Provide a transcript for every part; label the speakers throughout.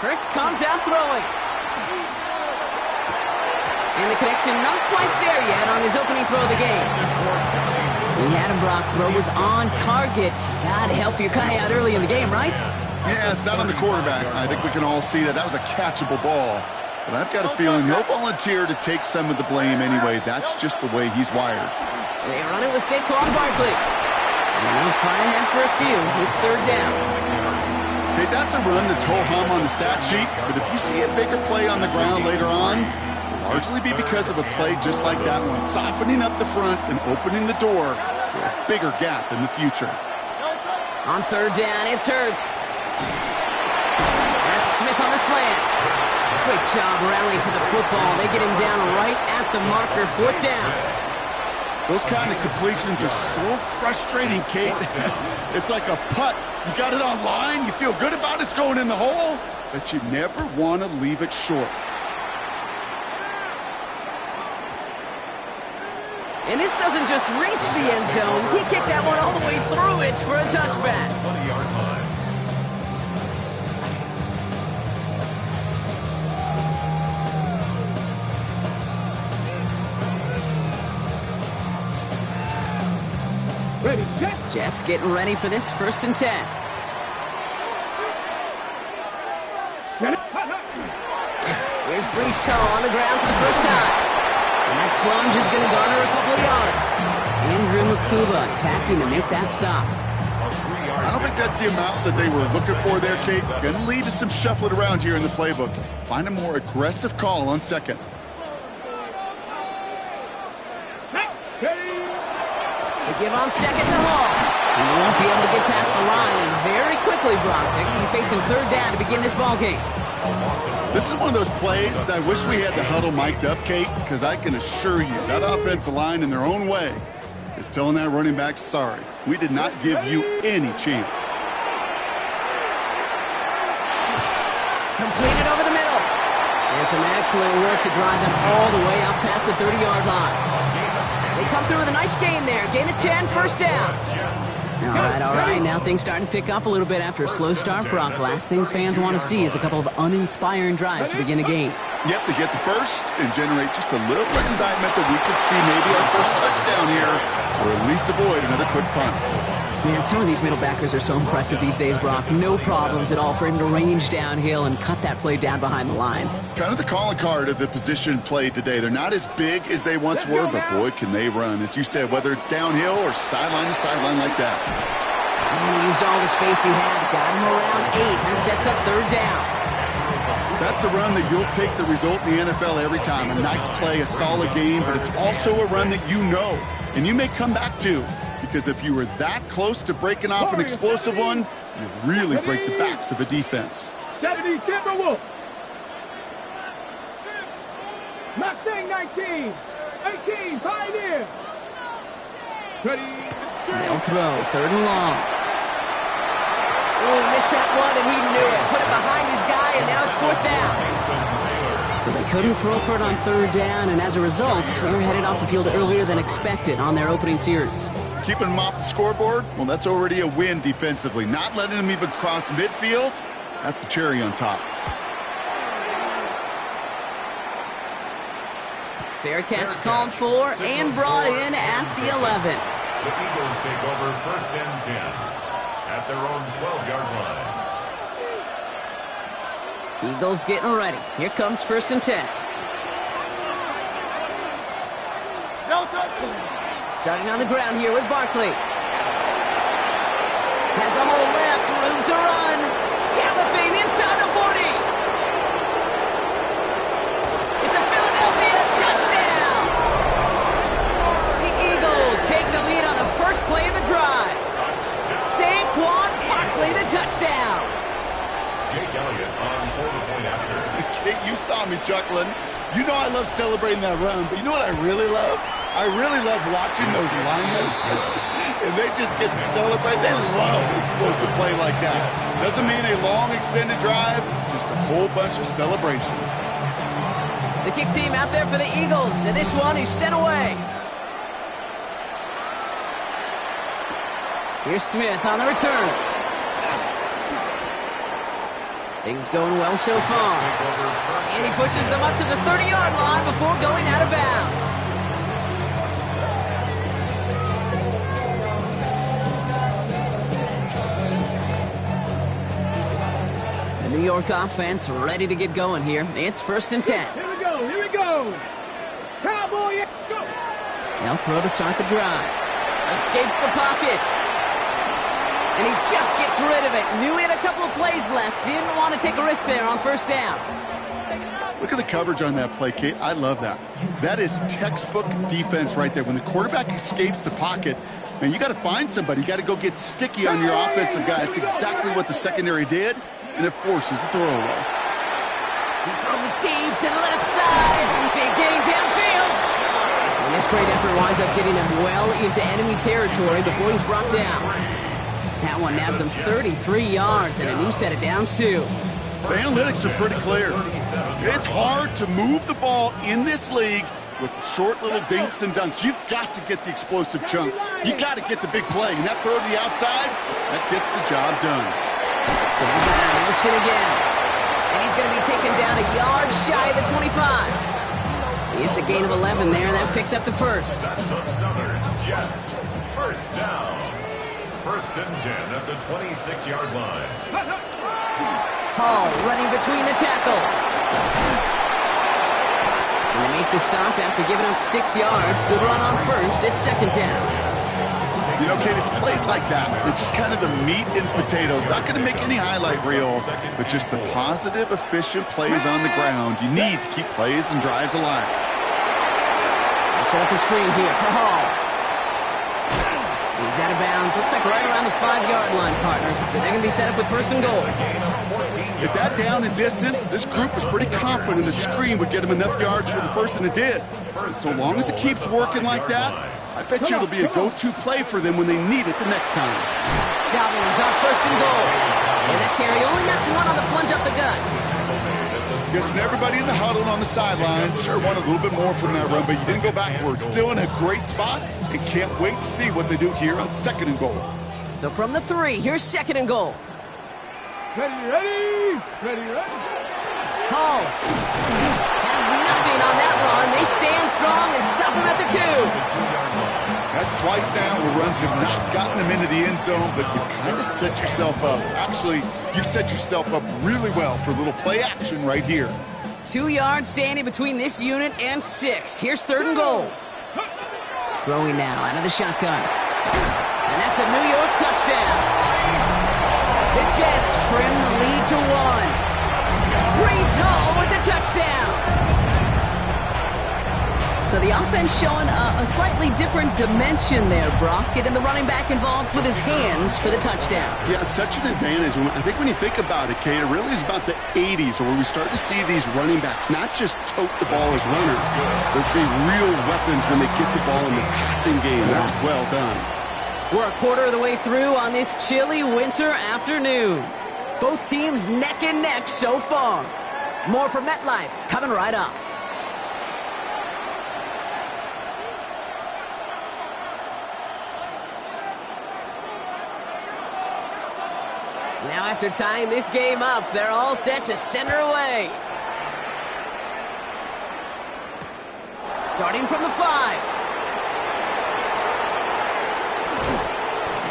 Speaker 1: Hurts comes out throwing. And the connection not quite there yet on his opening throw of the game. The Adam Brock throw was on target. Gotta help your guy out early in the game, right?
Speaker 2: Yeah, it's not on the quarterback. I think we can all see that was a catchable ball. But I've got a feeling he'll volunteer to take some of the blame anyway. That's just the way he's wired.
Speaker 1: They run it with Saquon Barkley. And they'll find that for a few. It's third down.
Speaker 2: Okay, that's a run that's ho-hum on the stat sheet. But if you see a bigger play on the ground later on, it'll largely be because of a play just like that one, softening up the front and opening the door for a bigger gap in the future.
Speaker 1: On third down, it's Hurts. That's Smith on the slant. Great job rallying to the football. They get him down right at the marker, fourth down.
Speaker 2: Those kind of completions are so frustrating, Kate. It's like a putt. You got it on line, you feel good about it's going in the hole, but you never want to leave it short.
Speaker 1: And this doesn't just reach the end zone. He kicked that one all the way through it for a touchback.
Speaker 3: Ready,
Speaker 1: Jets getting ready for this 1st and 10. Here's Brees Hall on the ground for the first time. And that plunge is going to garner a couple of yards. Andrew Makuba attacking to make that stop.
Speaker 2: I don't think that's the amount that they were looking for there, Kate. Going to lead to some shuffling around here in the playbook. Find a more aggressive call on second.
Speaker 1: They give on second to Hall. He won't be able to get past the line, and very quickly, Brock, they're going to be facing third down to begin this ball game.
Speaker 2: This is one of those plays that I wish we had the huddle mic'd up, Kate, because I can assure you that offensive line in their own way is telling that running back, sorry, we did not give you any chance.
Speaker 1: Completed over the middle. And some excellent work to drive them all the way up past the 30-yard line. They come through with a nice gain there. Gain of 10, first down. All right. Now things starting to pick up a little bit after a slow start, Brock. Last things fans want to see is a couple of uninspiring drives to begin a game.
Speaker 2: Yep, they get the first and generate just a little excitement that we could see maybe our first touchdown here, or at least avoid another quick punt.
Speaker 1: Man, some of these middle backers are so impressive these days, Brock. No problems at all for him to range downhill and cut that play down behind the line.
Speaker 2: Kind of the calling card of the position played today. They're not as big as they once were, but boy, can they run. As you said, whether it's downhill or sideline to sideline like that.
Speaker 1: Man, he used all the space he had. Got him around 8. That sets up third down.
Speaker 2: That's a run that you'll take the result in the NFL every time. A nice play, a solid game, but it's also a run that you know, and you may come back to. Because if you were that close to breaking off an explosive one, you really break the backs of a defense.
Speaker 3: Saturday, Timberwolf. Mustang 19. 18, Pioneer. Ready.
Speaker 1: They'll throw, third and long. Oh, missed that one, and he knew it. Put it behind his guy, and now it's fourth down. So they couldn't throw for it on third down, and as a result, they were headed off the field earlier than expected on their opening series.
Speaker 2: Keeping them off the scoreboard, well, that's already a win defensively. Not letting them even cross midfield, that's the cherry on top.
Speaker 1: Fair catch called for and brought in at the 11.
Speaker 4: The Eagles take over 1st and 10 at their own 12-yard line.
Speaker 1: Eagles getting ready. Here comes 1st and 10. Starting on the ground here with Barkley. Has a hole left, room to run. Galloping inside the 40. It's a Philadelphia touchdown. The Eagles take the lead on the first play of the drive. Saquon Barkley, the touchdown.
Speaker 4: Jake Elliott on for the point after.
Speaker 2: Kate, you saw me chuckling. You know I love celebrating that run, but you know what I really love? I really love watching those linemen, and they just get to celebrate. They love an explosive play like that. Doesn't mean a long extended drive, just a whole bunch of celebration.
Speaker 1: The kick team out there for the Eagles, and this one is sent away. Here's Smith on the return. Things going well so far. And he pushes them up to the 30-yard line before going out of bounds. The New York offense ready to get going here. It's 1st and 10.
Speaker 3: Here we go, here we go. Cowboy, go.
Speaker 1: They'll throw to start the drive. Escapes the pocket. And he just gets rid of it. Knew he had a couple of plays left. Didn't want to take a risk there on 1st down.
Speaker 2: Look at the coverage on that play, Kate. I love that. That is textbook defense right there. When the quarterback escapes the pocket, man, you got to find somebody. You got to go get sticky on your offensive guy. It's exactly what the secondary did, and it forces the throwaway.
Speaker 1: He's throwing deep to the left side. Big gain downfield. And this great effort winds up getting him well into enemy territory before he's brought down. That one nabs him 33 yards and a new set of downs, too.
Speaker 2: The analytics are pretty clear. It's hard to move the ball in this league with short little dinks and dunks. You've got to get the explosive chunk. You got to get the big play. And that throw to the outside, that gets the job done.
Speaker 1: Sam Brown looks in again. And he's going to be taken down a yard shy of the 25. It's a gain of 11 there. That picks up the first.
Speaker 4: That's another Jets. 1st down. 1st and 10 at the 26-yard line.
Speaker 1: Hall running between the tackles. And they make the stop after giving up 6 yards. Good run on 1st. It's 2nd down.
Speaker 2: You know, Kate, it's plays like that. It's just kind of the meat and potatoes. Not going to make any highlight reel, but just the positive, efficient plays on the ground. You need to keep plays and drives alive.
Speaker 1: They set up the screen here for Hall. He's out of bounds. Looks like right around the 5-yard line, partner. So they're going to be set up with 1st and goal.
Speaker 2: At that down and distance, this group was pretty confident the screen would get him enough yards for the first, and it did. And so long as it keeps working like that, I bet you it'll be a go-to play for them when they need it the next time.
Speaker 1: Dobbins on 1st and goal. And that carry only nets one on the plunge up the gut.
Speaker 2: Guessing everybody in the huddle on the sidelines sure wanted a little bit more from that run, but you didn't go backwards. Still in a great spot, and can't wait to see what they do here on 2nd and goal.
Speaker 1: So from the 3, here's 2nd and goal.
Speaker 3: Ready, ready, ready, ready.
Speaker 1: Hall has nothing on that run. They stand strong and stop him at the 2.
Speaker 2: That's twice now where runs have not gotten them into the end zone, but you've kind of set yourself up. Actually, you've set yourself up really well for a little play action right here.
Speaker 1: 2 yards standing between this unit and 6. Here's 3rd and goal. Throwing now out of the shotgun. And that's a New York touchdown. The Jets trim the lead to 1. Breece Hall with the touchdown. So the offense showing a slightly different dimension there, Brock. Getting the running back involved with his hands for the touchdown.
Speaker 2: Yeah, such an advantage. I think when you think about it, Kate, it really is about the 80s where we start to see these running backs not just tote the ball as runners, but be real weapons when they get the ball in the passing game. That's well done.
Speaker 1: We're a quarter of the way through on this chilly winter afternoon. Both teams neck and neck so far. More from MetLife coming right up. Now after tying this game up, they're all set to center away. Starting from the 5.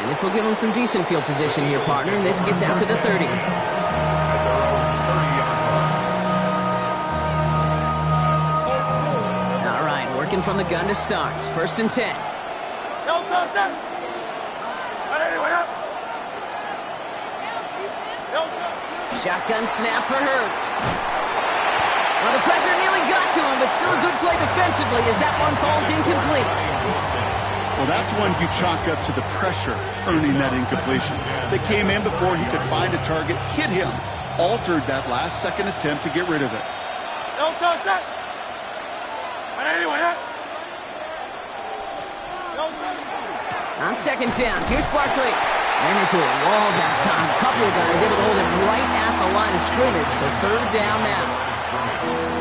Speaker 1: And this will give them some decent field position here, partner. And this gets out to the 30. All right, working from the gun to start. 1st and 10. Shotgun snap for Hurts. Well, the pressure nearly got to him, but still a good play defensively as that one falls incomplete.
Speaker 2: Well, that's one you chalk up to the pressure earning that incompletion. They came in before he could find a target, hit him, altered that last-second attempt to get rid of it.
Speaker 1: On 2nd down, here's Barkley. Ran into a wall that time. A couple of guys able to hold it right at the line of scrimmage, so 3rd down now.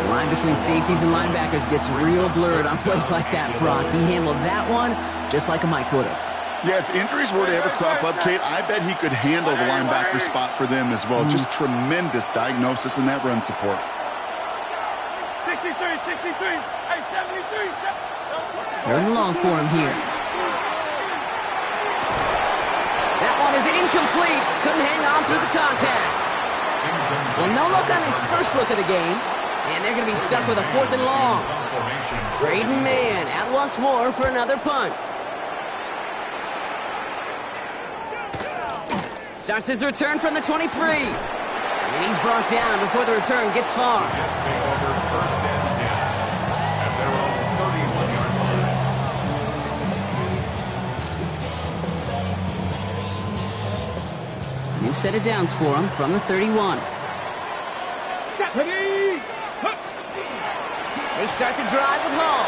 Speaker 1: The line between safeties and linebackers gets real blurred on plays like that, Brock. He handled that one just like a Mike would have.
Speaker 2: Yeah, if injuries were to ever crop up, Kate, I bet he could handle the linebacker spot for them as well. Just tremendous diagnosis in that run support.
Speaker 3: 63, 63, hey, 73.
Speaker 1: Third and long for him here. That one is incomplete. Couldn't hang on through the contact. Well, no look on his first look of the game. And they're going to be stuck with a 4th and long. Braden Mann out once more for another punt. Starts his return from the 23. And he's brought down before the return gets far.
Speaker 4: Jets take over 1st and 10 at their own 31-yard line.
Speaker 1: New set of downs for him from the 31. They start the drive with Hall.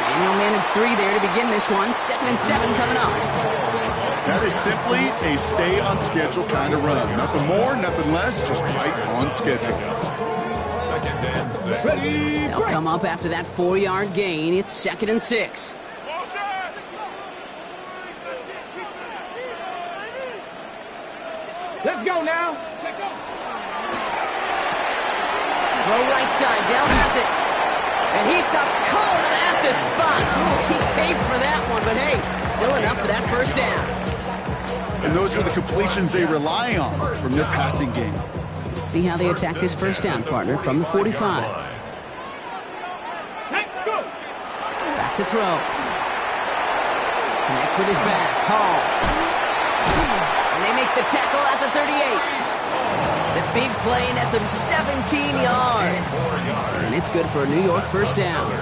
Speaker 1: And he'll manage 3 there to begin this one. 2nd and 7 coming up.
Speaker 2: That is simply a stay-on-schedule kind of run. Nothing more, nothing less, just right on schedule.
Speaker 4: 2nd and 6.
Speaker 1: They'll come up after that 4-yard gain. It's 2nd and 6.
Speaker 3: Let's go now.
Speaker 1: Throw right side. Dell has it. And he stopped cold at the spot. Ooh, he paid for that one, but hey, still enough for that 1st down.
Speaker 2: And those are the completions they rely on from their passing game.
Speaker 1: Let's see how they attack this 1st down, partner, from the 45.
Speaker 3: Let's go.
Speaker 1: Back to throw. Connects with his back. Hall. And they make the tackle at the 38. The big play nets him 17 yards. And it's good for a New York 1st down.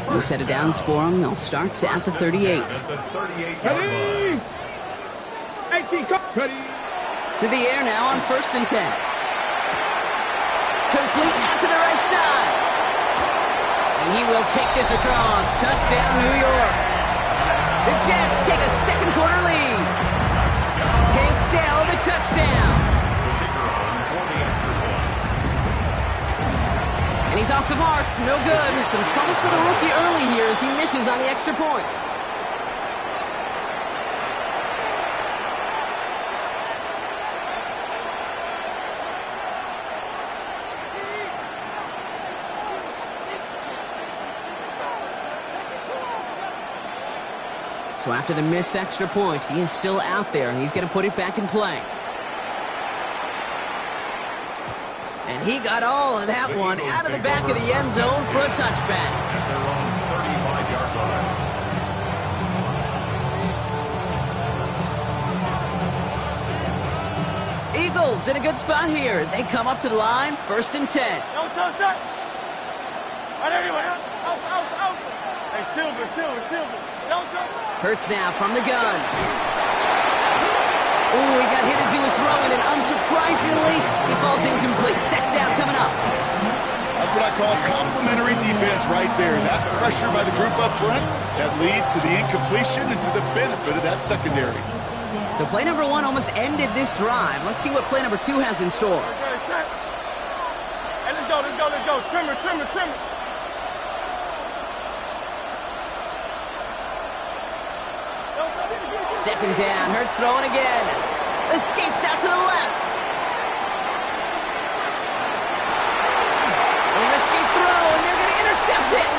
Speaker 1: New set of downs for him. They'll start at the 38.
Speaker 3: Ready. 18, ready.
Speaker 1: To the air now on 1st and 10. Complete out to the right side. And he will take this across. Touchdown, New York. The Jets take a 2nd quarter lead. Tank Dell the touchdown. And he's off the mark. No good. Some troubles for the rookie early here as he misses on the extra point. So after the missed extra point, he is still out there, and he's going to put it back in play. And he got all of that one out of the back of the end zone for a touchback.
Speaker 4: At their own 35-yard line.
Speaker 1: Eagles in a good spot here as they come up to the line, 1st and 10.
Speaker 3: Right anyway. Out. Hey, Silver.
Speaker 1: Hurts now from the gun. Ooh, he got hit as he was throwing, and unsurprisingly, he falls incomplete. 2nd down coming up.
Speaker 2: That's what I call complimentary defense right there. That pressure by the group up front, that leads to the incompletion and to the benefit of that secondary.
Speaker 1: So play number 1 almost ended this drive. Let's see what play number 2 has in store.
Speaker 3: Hey, let's go. Trimmer.
Speaker 1: 2nd down. Hurts throwing again. Escapes out to the left. A risky throw, and they're going to intercept it.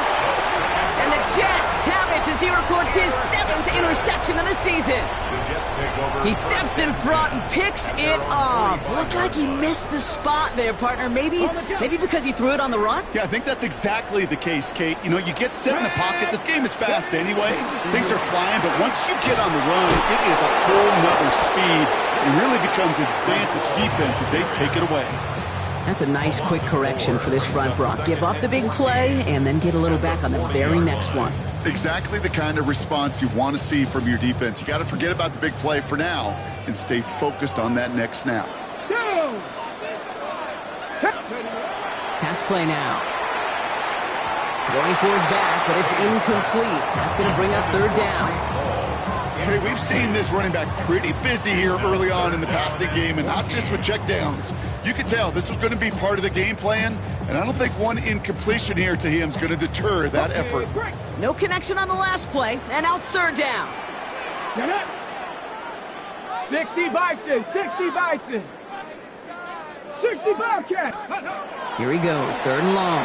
Speaker 1: And the Jets have it as he records his 7th interception of the season.
Speaker 4: The Jets take over.
Speaker 1: He steps in front and picks it off. Looked like he missed the spot there, partner. Maybe because he threw it on the run?
Speaker 2: Yeah, I think that's exactly the case, Kate. You know, you get set in the pocket. This game is fast anyway. Things are flying, but once you get on the run, it is a whole nother speed. It really becomes advantage defense as they take it away.
Speaker 1: That's a nice quick correction for this front, Brock. Give up the big play and then get a little back on the very next one.
Speaker 2: Exactly the kind of response you want to see from your defense. You got to forget about the big play for now and stay focused on that next snap.
Speaker 1: Pass play now. Going for his back, but it's incomplete. That's going to bring up 3rd down.
Speaker 2: Okay, we've seen this running back pretty busy here early on in the passing game, and not just with checkdowns. You could tell this was going to be part of the game plan, and I don't think one incompletion here to him is going to deter that effort.
Speaker 1: No connection on the last play, and now it's third down.
Speaker 3: 60 Bison, 60 Bison. 60 Bobcats.
Speaker 1: Here he goes, third and long.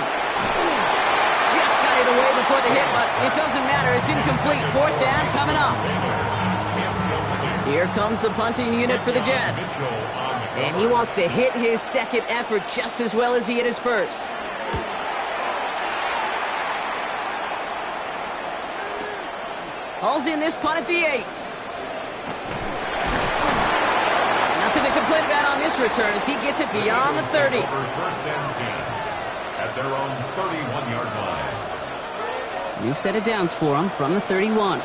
Speaker 1: Just got it away before the hit, but it doesn't matter. It's incomplete. Fourth down coming up. Here comes the punting unit for the Jets. And he wants to hit his second effort just as well as he hit his first. Hauls in this punt at the 8. Nothing to complain about on this return as he gets it beyond the 30.
Speaker 4: First and 10 at their own 31-yard line.
Speaker 1: New set of downs for him from the 31.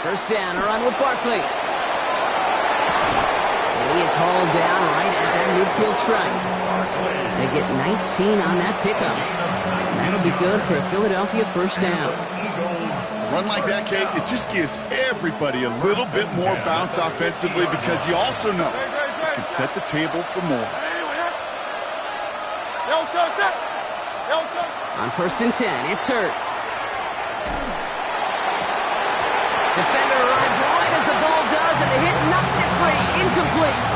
Speaker 1: First down, a run with Barkley. And he is hauled down right at that midfield stripe. They get 19 on that pickup. And that'll be good for a Philadelphia first down.
Speaker 2: A run like that, Kate, it just gives everybody a little bit more bounce offensively because you also know you can set the table for more.
Speaker 1: On first and 10, it's Hurts. Defender arrives right as the ball does, and the hit knocks it free. Incomplete.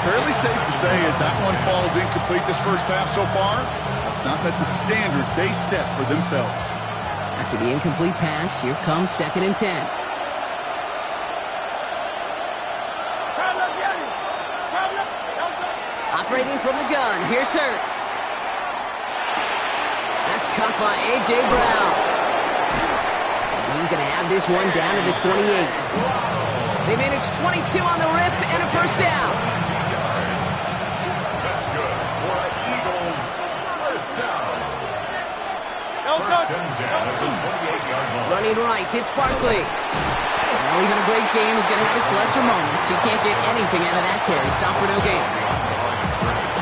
Speaker 2: Fairly safe to say as that one falls incomplete this first half so far, that's not met the standard they set for themselves.
Speaker 1: After the incomplete pass, here comes second and 10. Operating from the gun, here's Hurts. That's caught by A.J. Brown. And he's going to have this one down to the 28. They managed 22 on the rip and a first down.
Speaker 4: That's good for an Eagles first down. First and 10 at the 28-yard line.
Speaker 1: Running right, it's Barkley. Well, even a great game is going to have its lesser moments. You can't get anything out of that carry. Stop for no gain.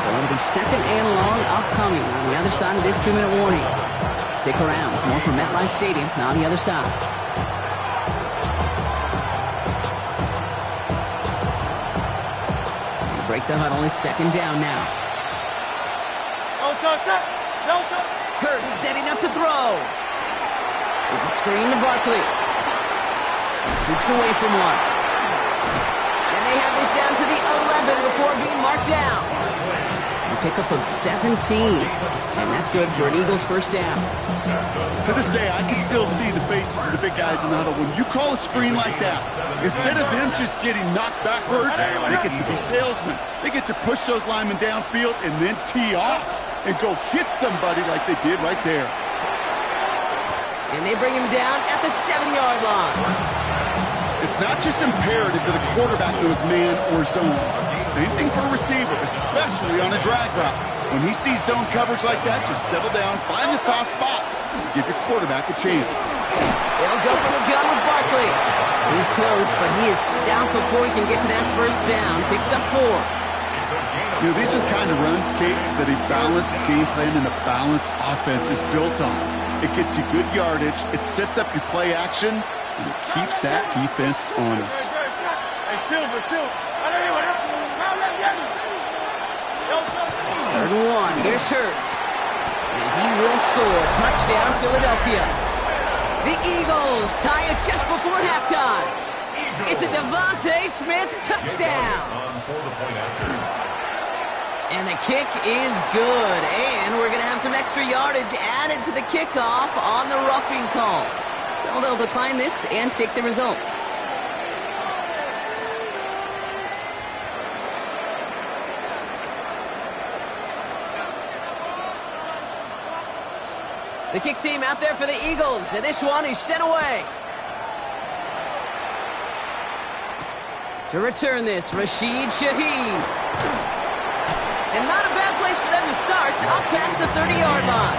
Speaker 1: So it'll be second and long upcoming on the other side of this 2-minute warning. Stick around. It's more from MetLife Stadium on the other side. They break the huddle. It's second down now. Hurts setting up to throw. It's a screen to Barkley. Droops away from one. And they have this down to the 11 before being marked down. A pickup of 17. And that's good for an Eagles first down.
Speaker 2: To this day, I can still see the faces of the big guys in the huddle. When you call a screen like that, instead of them just getting knocked backwards, they get to be salesmen. They get to push those linemen downfield and then tee off and go hit somebody like they did right there.
Speaker 1: And they bring him down at the 7-yard line.
Speaker 2: It's not just imperative that a quarterback knows man or zone. Same thing for a receiver, especially on a drag route. When he sees zone coverage like that, just settle down, find the soft spot, and give your quarterback a chance.
Speaker 1: They'll go for the gun with Barkley. He's close, but he is stout before he can get to that first down. Picks up 4.
Speaker 2: You know, these are the kind of runs, Kate, that a balanced game plan and a balanced offense is built on. It gets you good yardage, it sets up your play action, and it keeps that defense honest.
Speaker 1: Third and 1, here's Hurts. And he will score. Touchdown, Philadelphia. The Eagles tie it just before halftime. It's a Devontae Smith touchdown. And the kick is good. And we're going to have some extra yardage added to the kickoff on the roughing call. So they'll decline this and take the result. The kick team out there for the Eagles, and this one is sent away. To return this, Rashid Shaheed. And not a bad place for them to start, up past the 30-yard line.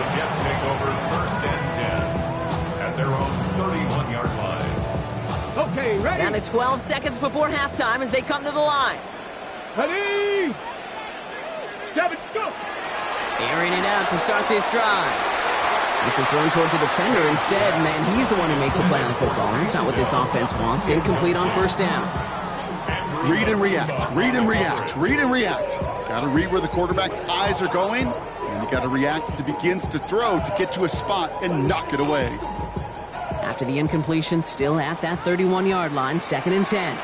Speaker 4: The Jets take over first and 10 at their own 31-yard line.
Speaker 3: Okay, ready?
Speaker 1: Down to 12 seconds before halftime as they come to the line.
Speaker 3: Ready? 7, go!
Speaker 1: Airing it out to start this drive. This is thrown towards a defender instead, and he's the one who makes a play on the football. That's not what this offense wants. Incomplete on first down.
Speaker 2: Read and react, read and react, read and react. Got to read where the quarterback's eyes are going, and you got to react as he begins to throw to get to a spot and knock it away.
Speaker 1: After the incompletion, still at that 31-yard line, 2nd and 10.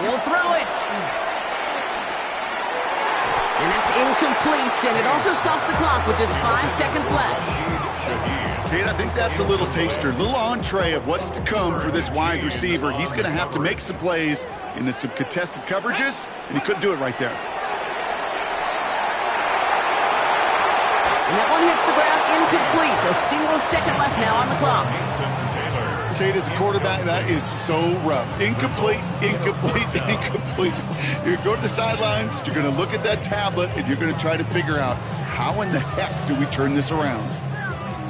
Speaker 1: He'll throw it. And that's incomplete, and it also stops the clock with just 5 seconds left.
Speaker 2: Kate, I think that's a little taster, a little entree of what's to come for this wide receiver. He's going to have to make some plays into some contested coverages, and he couldn't do it right there.
Speaker 1: And that one hits the ground incomplete. A single second left now on the clock.
Speaker 2: Kate, as a quarterback, that is so rough. Incomplete, incomplete, incomplete. You're going to go to the sidelines, you're going to look at that tablet, and you're going to try to figure out how in the heck do we turn this around.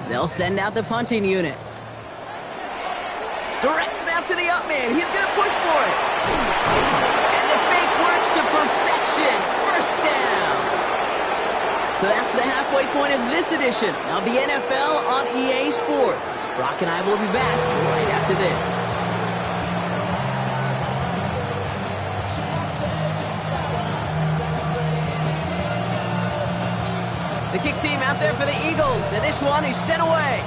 Speaker 1: They'll send out the punting unit. Direct snap to the up man. He's going to push for it. And the fake works to perfection. First down. So that's the halfway point of this edition of the NFL on EA Sports. Brock and I will be back right after this. The kick team out there for the Eagles, and this one is sent away.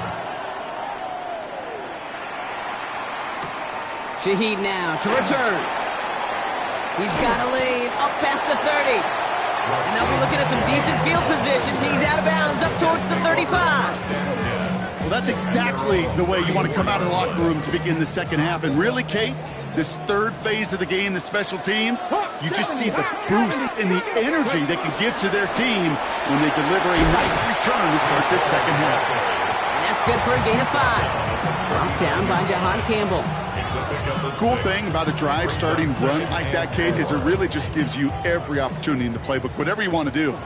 Speaker 1: Shaheed now to return. He's got a lane up past the 30. And they'll be looking at some decent field position. He's out of bounds up towards the 35.
Speaker 2: Well, that's exactly the way you want to come out of the locker room to begin the second half. And really, Kate, this third phase of the game, the special teams, you just see the boost and the energy they can give to their team when they deliver a nice return to start this second half.
Speaker 1: And that's good for a gain of 5. Brought down by Jahan Campbell.
Speaker 2: Cool thing about a drive starting run like that, Kate, is it really just gives you every opportunity in the playbook, whatever you want to do.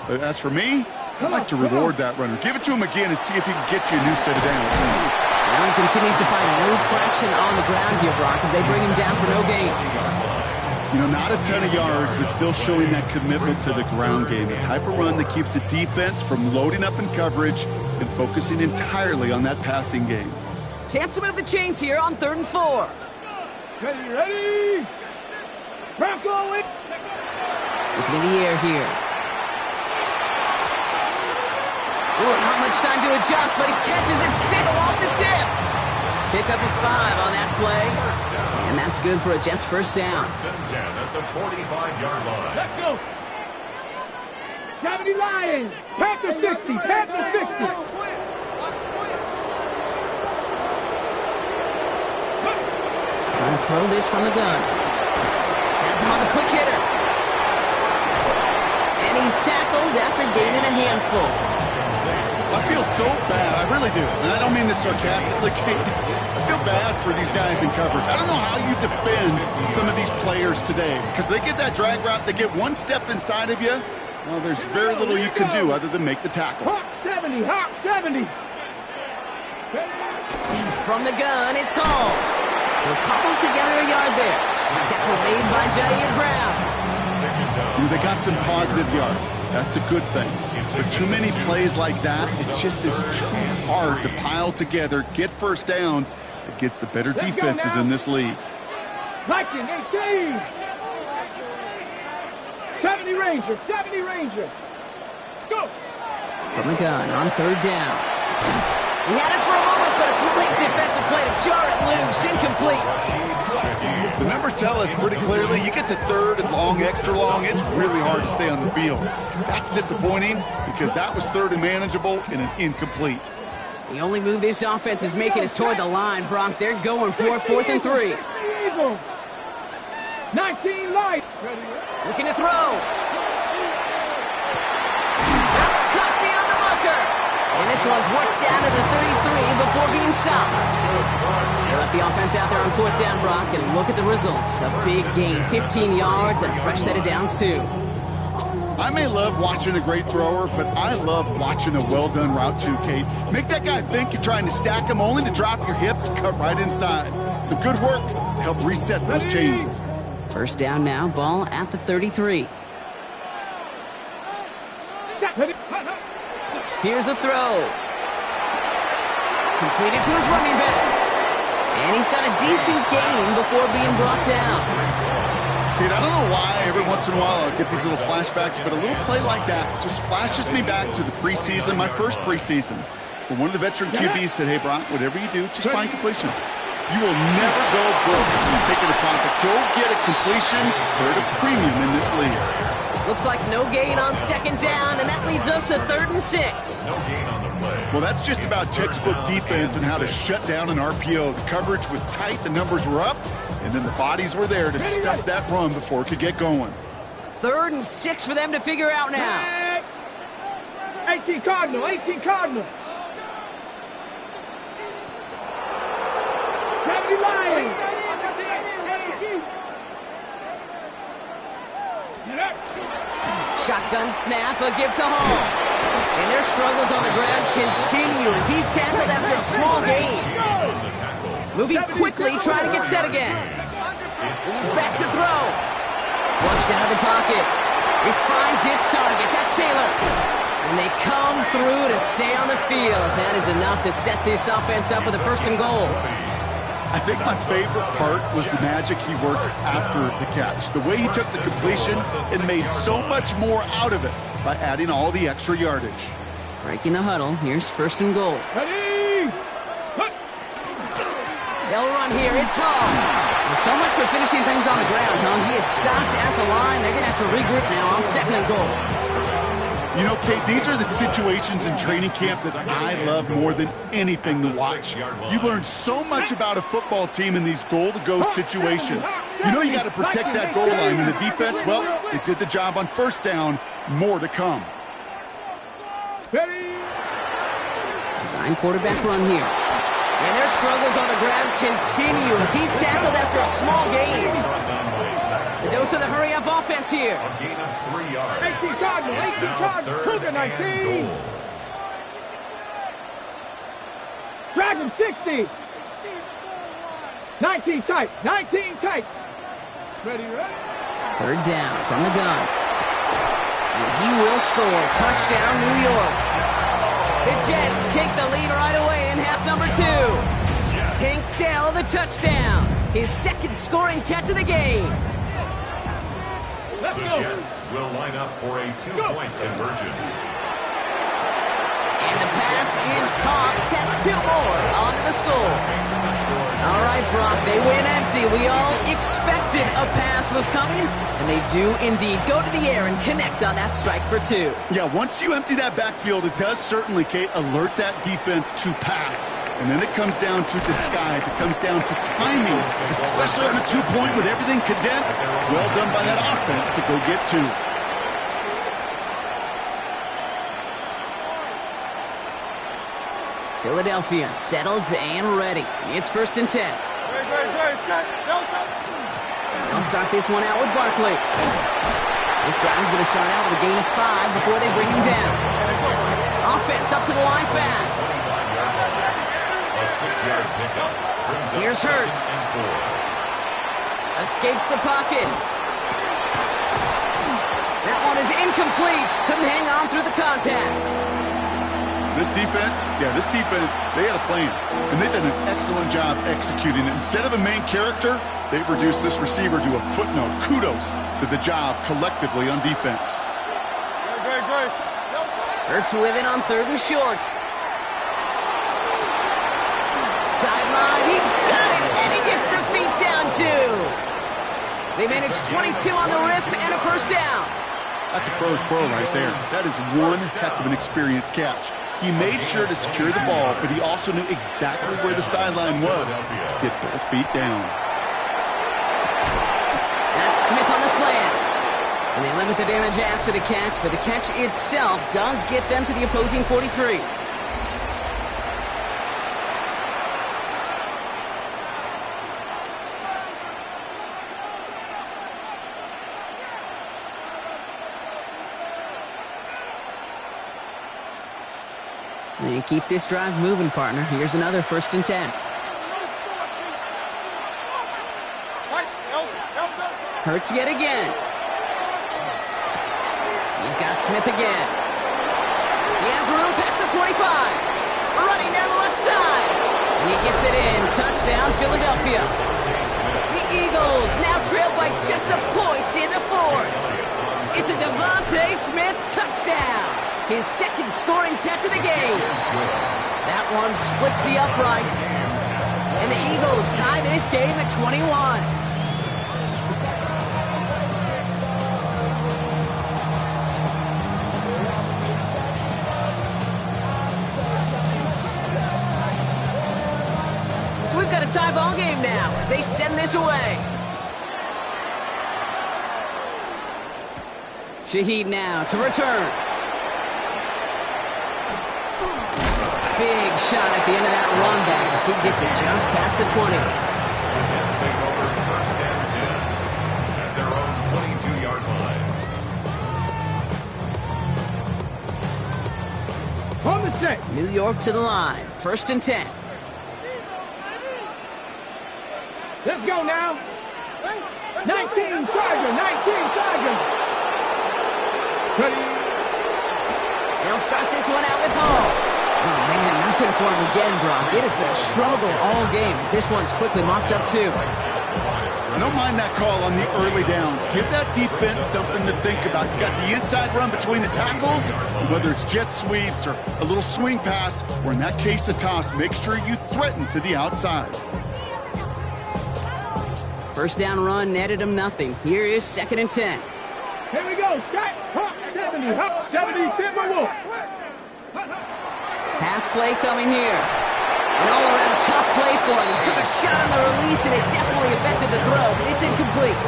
Speaker 2: But as for me, I'd like to reward that runner. Give it to him again and see if he can get you a new set of downs.
Speaker 1: Allen continues to find no traction on the ground here, Brock, as they bring him down for no gain.
Speaker 2: You know, not a ton of yards, but still showing that commitment to the ground game. The type of run that keeps the defense from loading up in coverage and focusing entirely on that passing game.
Speaker 1: Chance to move the chains here on 3rd and 4.
Speaker 3: Ready? Bronco,
Speaker 1: Looking in the air here. Ooh, not much time to adjust, but he catches it still off the tip. Pick up a 5 on that play. And that's good for a Jets first down.
Speaker 4: 1st and 10 at the 45-yard line.
Speaker 3: Let's go. 70 Lions. Panther 60. Panther 60.
Speaker 1: Trying to throw this from the gun. Has him on the quick hitter. And he's tackled after gaining a handful.
Speaker 2: I feel so bad, I really do. And I don't mean this sarcastically, Kate. I feel bad for these guys in coverage. I don't know how you defend some of these players today, because they get that drag route, they get one step inside of you. Well, there's very little you can do other than make the tackle.
Speaker 3: Hawk 70. Hawk 70.
Speaker 1: From the gun, it's Hall. They'll cobble together a yard there. Tackle made by Jair Brown.
Speaker 2: They got some positive yards. That's a good thing. But too many plays like that, it just is too hard to pile together, get first downs against the better defenses in this league.
Speaker 3: Viking 18. 70 Ranger. 70 Ranger. Let's go.
Speaker 1: From the gun on 3rd down. He had it for a moment, but a great defensive play to jar it loose. Incomplete.
Speaker 2: The numbers tell us pretty clearly, you get to 3rd and long, extra long, it's really hard to stay on the field. That's disappointing because that was 3rd and manageable and an incomplete.
Speaker 1: The only move this offense is making is toward the line, Brock. They're going for 4th and 3.
Speaker 3: 19 Light.
Speaker 1: Looking to throw. That's caught beyond the marker. And this one's worked down to the 33 before being stopped. They left the offense out there on 4th down, Brock, and look at the results. A big gain, 15 yards, and a fresh set of downs, too.
Speaker 2: I may love watching a great thrower, but I love watching a well-done route, too, Kate. Make that guy think you're trying to stack him only to drop your hips and cut right inside. Some good work to help reset those chains.
Speaker 1: First down now, ball at the 33. Here's a throw. Completed to his running back. And he's got a decent gain before being brought down.
Speaker 2: Kid, I don't know why every once in a while I'll get these little flashbacks, but a little play like that just flashes me back to the preseason, my first preseason. When one of the veteran QBs said, hey, Brock, whatever you do, just find completions. You will never go broke when you take it a profit. Go get a completion. They're at a premium in this league.
Speaker 1: Looks like no gain on second down, and that leads us to 3rd and 6.
Speaker 4: No gain on the play.
Speaker 2: Well, that's just about textbook defense and how to shut down an RPO. The coverage was tight, the numbers were up, and then the bodies were there to stop that run before it could get going.
Speaker 1: 3rd and 6 for them to figure out now.
Speaker 3: 18 Cardinal, 18 Cardinal. 70 Lions.
Speaker 1: Shotgun snap, a give to Hall. And their struggles on the ground continue as he's tackled after a small gain. Moving quickly, trying to get set again. He's back to throw. Flushed out of the pocket. This finds its target. That's Taylor. And they come through to stay on the field. That is enough to set this offense up with a 1st and goal.
Speaker 2: I think my favorite part was the magic he worked after the catch. The way he took the completion and made so much more out of it by adding all the extra yardage.
Speaker 1: Breaking the huddle. Here's 1st and goal.
Speaker 3: Ready?
Speaker 1: They'll run here. It's Hall. Well, so much for finishing things on the ground, huh? He is stopped at the line. They're going to have to regroup now on 2nd and goal.
Speaker 2: You know, Kate, these are the situations in training camp that I love more than anything to watch. You learn so much about a football team in these goal-to-go situations. You know you got to protect that goal line, and the defense, well, it did the job on 1st down. More to come.
Speaker 1: Design quarterback run here. And their struggles on the ground continue as he's tackled after a small gain. The dose of the hurry-up offense here.
Speaker 4: A gain of 3 yards.
Speaker 3: 18 Cardinal, 18 Cardinal. Cougar 19. Dragon 60. 19 tight, 19 tight. Ready, ready.
Speaker 1: 3rd down from the gun. And he will score. Touchdown, New York. The Jets take the lead right away in half number 2. Tank Dell, the touchdown. His 2nd scoring catch of the game.
Speaker 4: The Jets will line up for a 2-point conversion.
Speaker 1: And the pass is caught. 2 more onto the score. All right, Brock, they win empty. We all expected a pass was coming, and they do indeed go to the air and connect on that strike for 2.
Speaker 2: Yeah, once you empty that backfield, it does certainly, Kate, alert that defense to pass. And then it comes down to disguise. It comes down to timing, especially on a 2-point with everything condensed. Well done by that offense to go get 2.
Speaker 1: Philadelphia settled and ready. It's 1st and 10. They'll start this one out with Barkley. This drive is going to start out with a gain of 5 before they bring him down. Offense up to the line fast.
Speaker 4: A 6-yard pickup.
Speaker 1: Here's Hurts. Escapes the pocket. That one is incomplete. Couldn't hang on through the contact.
Speaker 2: This defense, they had a plan, and they've done an excellent job executing it. Instead of a main character, they've reduced this receiver to a footnote. Kudos to the job collectively on defense.
Speaker 1: Hurts with it on 3rd and short. Sideline, he's got it, and he gets the feet down too. They managed 22 on the rip and a 1st down.
Speaker 2: That's a pro's pro right there. That is one heck of an experienced catch. He made sure to secure the ball, but he also knew exactly where the sideline was to get both feet down.
Speaker 1: That's Smith on the slant. And they limit the damage after the catch, but the catch itself does get them to the opposing 43. And keep this drive moving, partner. Here's another 1st and 10. Hurts yet again. He's got Smith again. He has room past the 25. running down the left side. And he gets it in. Touchdown, Philadelphia. The Eagles now trail by just a point in the fourth. It's a Devontae Smith touchdown. His second scoring catch of the game. That one splits the uprights. And the Eagles tie this game at 21. We've got a tie ball game now as they send this away. Shaheed now to return. Big shot at the end of that run back as he gets it just past the 20.
Speaker 4: The Jets take over first and 10 at their own 22-yard line.
Speaker 3: On the set.
Speaker 1: New York to the line. First and 10.
Speaker 3: Let's go now. 19 Charger, 19 Charger.
Speaker 1: They'll start this one out with Hall. Oh, man, nothing for him again, Brock. It has been a struggle all game as this one's quickly mopped up, too.
Speaker 2: I don't mind that call on the early downs. Give that defense something to think about. You got the inside run between the tackles, whether it's jet sweeps or a little swing pass, or in that case, a toss, make sure you threaten to the outside.
Speaker 1: First down run netted him nothing. Here is second and 10.
Speaker 3: Here we go. Strike. Hop 70. Hop 70. Timberwolf.
Speaker 1: Pass play coming here. An all-around tough play for him. He took a shot on the release, and it definitely affected the throw, but it's incomplete.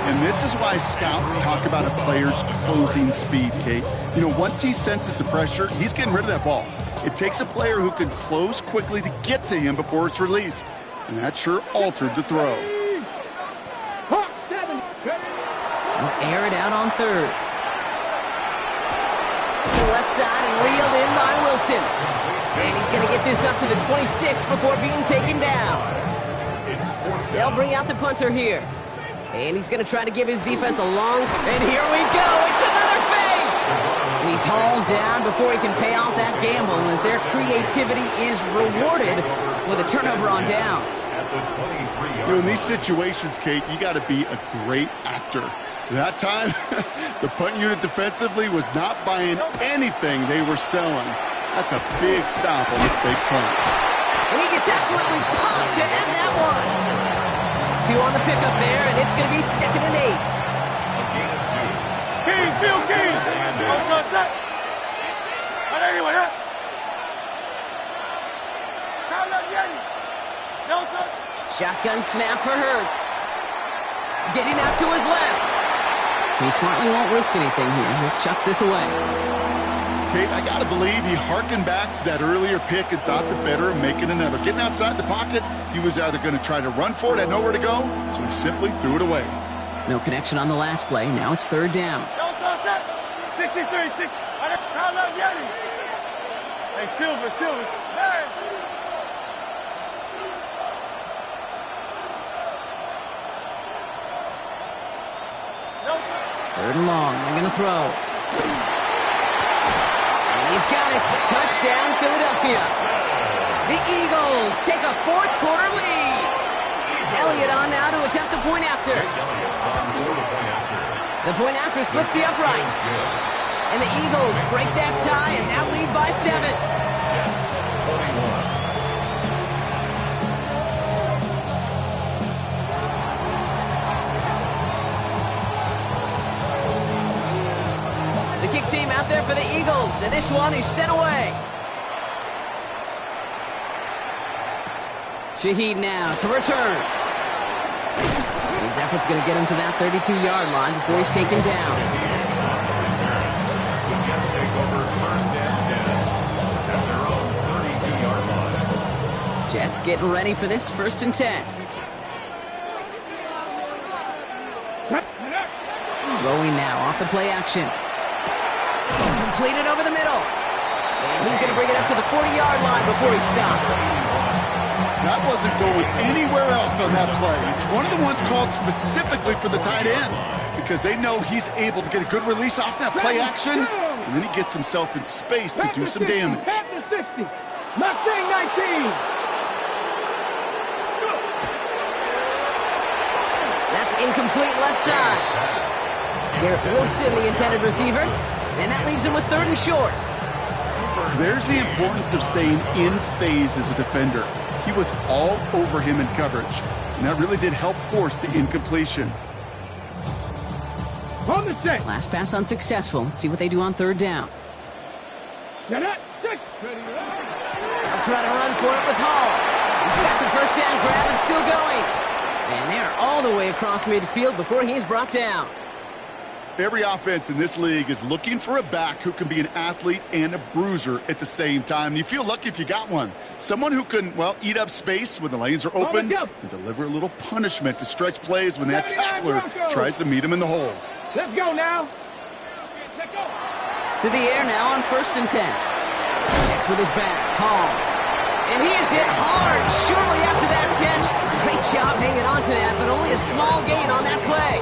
Speaker 2: And this is why scouts talk about a player's closing speed, Kate. You know, once he senses the pressure, he's getting rid of that ball. It takes a player who can close quickly to get to him before it's released. And that sure altered the throw.
Speaker 3: Hop 7.
Speaker 1: He'll air it out on third. The left side and reeled in by Wilson. And he's going to get this up to the 26 before being taken down. They'll bring out the punter here. And he's going to try to give his defense a long... And here we go. It's another fake. And he's hauled down before he can pay off that gamble as their creativity is rewarded with a turnover on downs.
Speaker 2: You know, in these situations, Kate, you got to be a great actor. That time, the punt unit defensively was not buying anything they were selling. That's a big stop on the fake punt.
Speaker 1: And he gets absolutely popped to end that one. 2 on the pickup there, and it's going to be second and 8.
Speaker 3: King, chill, King.
Speaker 1: Shotgun snap for Hurts. Getting out to his left. He smartly won't risk anything here. Just chucks this away.
Speaker 2: Kate, I got to believe he hearkened back to that earlier pick and thought the better of making another. Getting outside the pocket, he was either going to try to run for it, had nowhere to go, so he simply threw it away.
Speaker 1: No connection on the last play. Now it's third down.
Speaker 3: 63, 6. Hey, Silver. Hey.
Speaker 1: Third and long. They're going to throw. And he's got it. Touchdown, Philadelphia. The Eagles take a fourth-quarter lead. Elliott on now to attempt the point after. The point after splits the uprights. And the Eagles break that tie and now lead by 7. The kick team out there for the Eagles, and this one is sent away. Shaheed now to return. His effort's going to get him to that 32-yard line before he's taken down.
Speaker 4: The Jets take over first and 10 at their own 32-yard line.
Speaker 1: Jets getting ready for this first and 10. Throwing now off the play action. Completed over the middle. And he's going to bring it up to the 40-yard line before he stopped.
Speaker 2: That wasn't going anywhere else on that play. It's one of the ones called specifically for the tight end because they know he's able to get a good release off that play action. and then he gets himself in space to do some damage.
Speaker 3: Half to 60. Mustang 19.
Speaker 1: That's incomplete left side. Garrett Wilson, the intended receiver, and that leaves him with 3rd and short.
Speaker 2: There's the importance of staying in phase as a defender. He was all over him in coverage, and that really did help force the incompletion.
Speaker 3: On the set.
Speaker 1: Last pass unsuccessful. Let's see what they do on 3rd down.
Speaker 3: Set up. 6.
Speaker 1: They'll try to run for it with Hall. He's got the first down grab and still going. And they're all the way across midfield before he's brought down.
Speaker 2: Every offense in this league is looking for a back who can be an athlete and a bruiser at the same time. You feel lucky if you got one. Someone who can, well, eat up space when the lanes are open and deliver a little punishment to stretch plays when that tackler tries to meet him in the hole.
Speaker 3: Let's go now. Let's go.
Speaker 1: To the air now on 1st and 10. Next with his back, Hall. And he is hit hard shortly after that catch. Great job hanging on to that, but only a small gain on that play.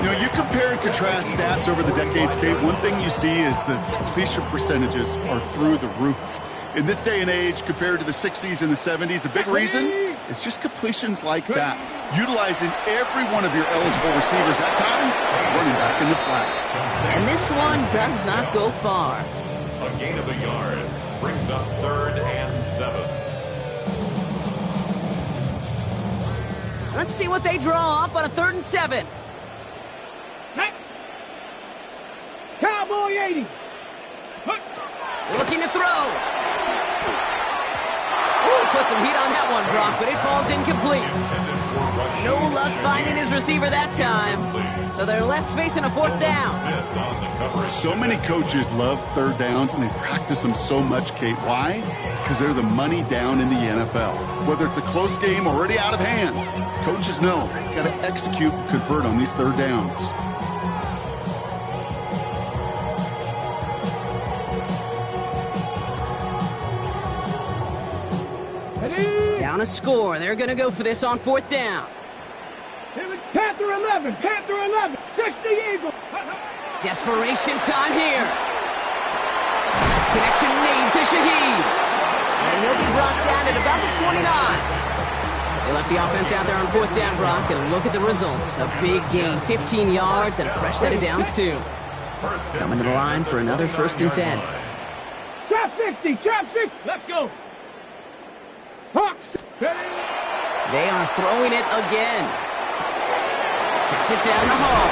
Speaker 2: You know, you compare and contrast stats over the decades, Kate. One thing you see is the completion percentages are through the roof. In this day and age, compared to the 60s and the 70s, a big reason is just completions like that. Utilizing every one of your eligible receivers that time, running back in the flat.
Speaker 1: And this one does not go far.
Speaker 4: A gain of a yard brings up 3rd and 7.
Speaker 1: Let's see what they draw up on a 3rd and 7.
Speaker 3: Cowboy 80.
Speaker 1: Looking to throw. Ooh, put some heat on that one, Brock, but it falls incomplete. No luck finding his receiver that time. So they're left facing a 4th down.
Speaker 2: So many coaches love 3rd downs, and they practice them so much, Kate. Why? Because they're the money down in the NFL. Whether it's a close game or already out of hand, coaches know they've got to execute and convert on these 3rd downs.
Speaker 1: Down a score. They're going to go for this on 4th down.
Speaker 3: Panther 11. Panther 11. 60 Eagles.
Speaker 1: Desperation time here. Connection made to Shaheed. And he'll be brought down at about the 29. They left the offense out there on 4th down, Brock, and look at the results. A big gain, 15 yards, and a fresh set of downs, too. Coming to the line for another 1st and 10.
Speaker 3: Trap 60. Trap 60. Let's go. Hawks.
Speaker 1: They are throwing it again. Checks it down the hall.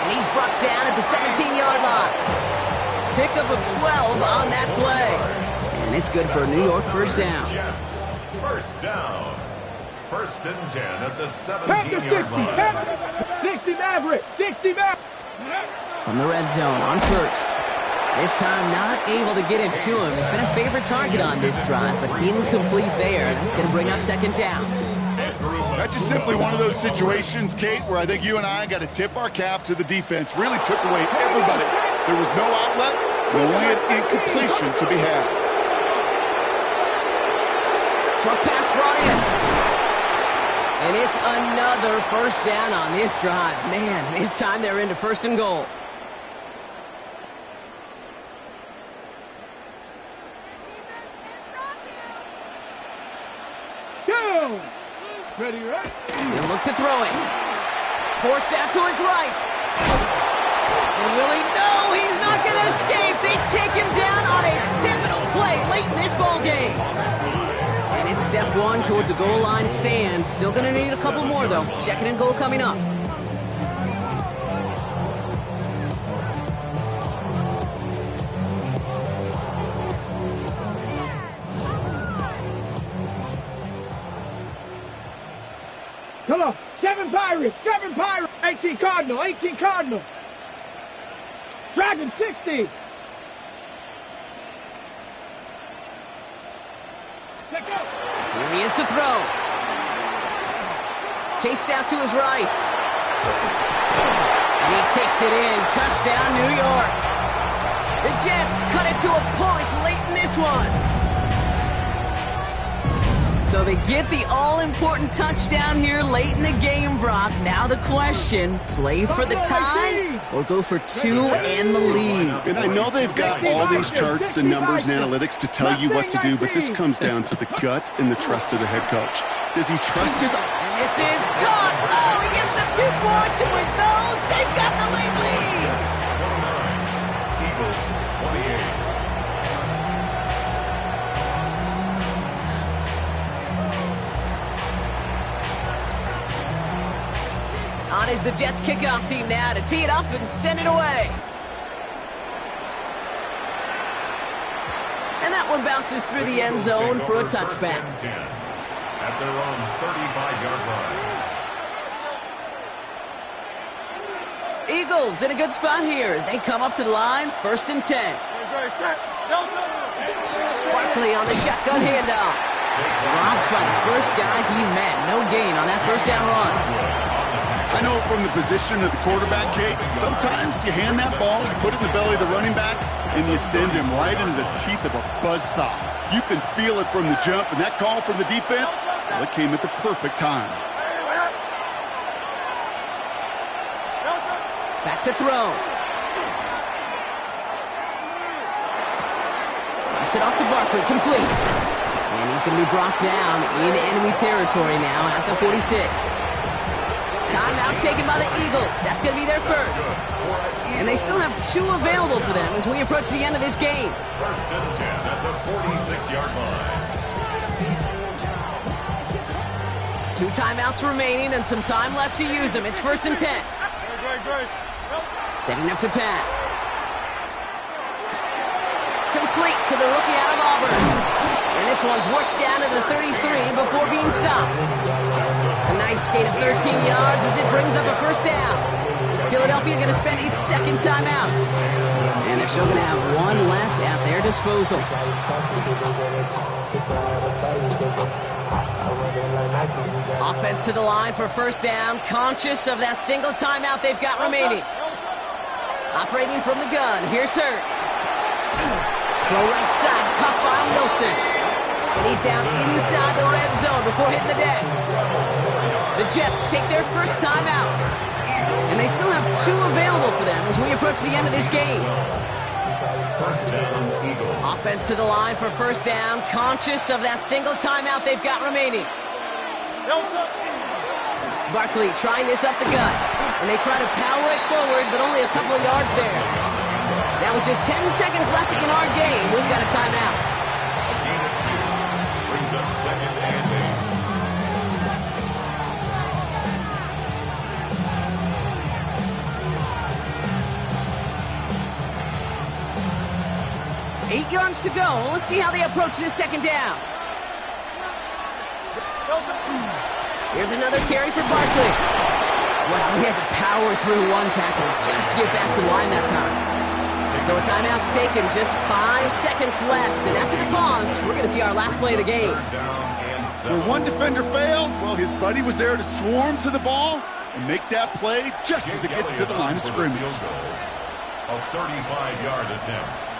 Speaker 1: And he's brought down at the 17-yard line. Pickup of 12 on that play. And it's good for a New York 1st down.
Speaker 4: Jets, 1st down. 1st and 10 at the 17-yard line.
Speaker 3: 60 Maverick. 60 Maverick.
Speaker 1: From the red zone on 1st. This time not able to get it to him. He's been a favorite target on this drive, but incomplete there. That's going to bring up 2nd down.
Speaker 2: That's just simply one of those situations, Kate, where I think you and I got to tip our cap to the defense. Really took away everybody. There was no outlet, and only an incompletion could be had.
Speaker 1: Short pass brought in. And it's another 1st down on this drive. Man, this time they're into 1st and goal.
Speaker 3: Go. Ready, right?
Speaker 1: He'll look to throw it. Forced out to his right. And will he? No, he's not going to escape. They take him down on a pivotal play late in this ball game. And it's step 1 towards a goal line stand. Still going to need a couple more, though. 2nd and goal coming up.
Speaker 3: Come on. 7 Pirates. 7 Pirates. 18 Cardinal. 18 Cardinal. Dragon 60. Check out.
Speaker 1: Here he is to throw. Chased out to his right. And he takes it in. Touchdown, New York. The Jets cut it to a point late in this one. So they get the all-important touchdown here late in the game, Brock. Now the question, play for the tie or go for two and the lead?
Speaker 2: And I know they've got all these charts and numbers and analytics to tell you what to do, but this comes down to the gut and the trust of the head coach. Does he trust his...
Speaker 1: And this is caught. Oh, he gets the 2 points, and with those, they've got the lead.
Speaker 4: Eagles 28.
Speaker 1: On is the Jets kickoff team now to tee it up and send it away. And that one bounces through the end zone for a touchback.
Speaker 4: At their own 35-yard line.
Speaker 1: Eagles in a good spot here as they come up to the line, 1st and 10. Barkley on the shotgun handoff. Drops by the first guy he met. No gain on that first down run.
Speaker 2: I know from the position of the quarterback, Kate, sometimes you hand that ball, you put it in the belly of the running back, and you send him right into the teeth of a buzzsaw. You can feel it from the jump, and that call from the defense, well, it came at the perfect time.
Speaker 1: Back to throw. Dumps it off to Barkley, complete. And he's going to be brought down in enemy territory now at the 46. Timeout taken by the Eagles. That's going to be their first. And they still have 2 available for them as we approach the end of this game.
Speaker 4: 1st and 10 at the 46-yard line.
Speaker 1: 2 timeouts remaining and some time left to use them. It's 1st and 10. Setting up to pass. Complete to the rookie out of Auburn. And this one's worked down to the 33 before being stopped. A nice gain of 13 yards as it brings up a first down. Philadelphia going to spend its second timeout. And they're still going to have 1 left at their disposal. Offense to the line for first down, conscious of that single timeout they've got remaining. Operating from the gun, here's Hurts. Throw right side, caught by Wilson. And he's down inside the red zone before hitting the deck. The Jets take their first timeout. And they still have 2 available for them as we approach the end of this game.
Speaker 4: First down, Eagles.
Speaker 1: Offense to the line for first down, conscious of that single timeout they've got remaining. Barkley trying this up the gut. And they try to power it forward, but only a couple of yards there. Now with just 10 seconds left in our game, we've got a timeout.
Speaker 4: A gain of 2. Brings up 2nd and
Speaker 1: 8 yards to go. Let's see how they approach this second down. Here's another carry for Barkley. Well, he had to power through 1 tackle just to get back to the line that time. So a timeout's taken, just 5 seconds left. And after the pause, we're going to see our last play of the game.
Speaker 2: When 1 defender failed, well, his buddy was there to swarm to the ball and make that play just as it gets to the line of scrimmage.
Speaker 4: A 35-yard attempt.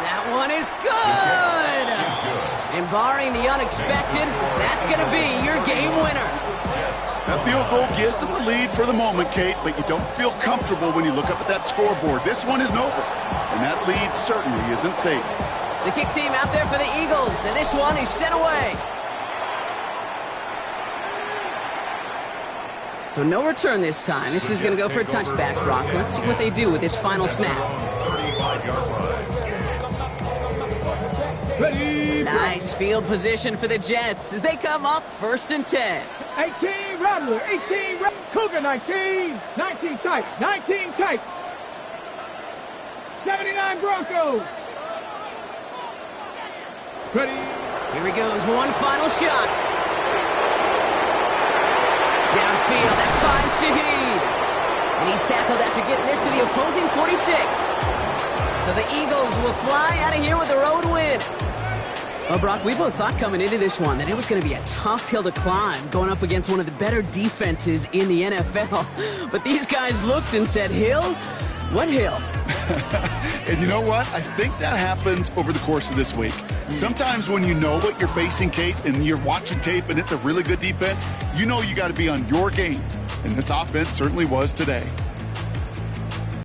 Speaker 1: That one is good! And barring the unexpected, that's going to be your game winner.
Speaker 2: That field goal gives them the lead for the moment, Kate, but you don't feel comfortable when you look up at that scoreboard. This one isn't over, and that lead certainly isn't safe.
Speaker 1: The kick team out there for the Eagles, and this one is sent away. So no return this time. This is going to go for a touchback, Brock. Let's see what they do with this final snap.
Speaker 4: 35-yard line.
Speaker 1: Nice field position for the Jets as they come up 1st and 10.
Speaker 3: 18 Rattler, 18 Cougar, 19, 19 tight, 19 tight. 79 Broncos. Ready.
Speaker 1: Here he goes, one final shot. Downfield, that finds Shaheed. And he's tackled after getting this to the opposing 46. So the Eagles will fly out of here with a road win. Well, Brock, we both thought coming into this one that it was going to be a tough hill to climb going up against one of the better defenses in the NFL. But these guys looked and said, Hill? What hill?
Speaker 2: And you know what? I think that happens over the course of this week. Sometimes when you know what you're facing, Kate, and you're watching tape and it's a really good defense, you know you got to be on your game. And this offense certainly was today.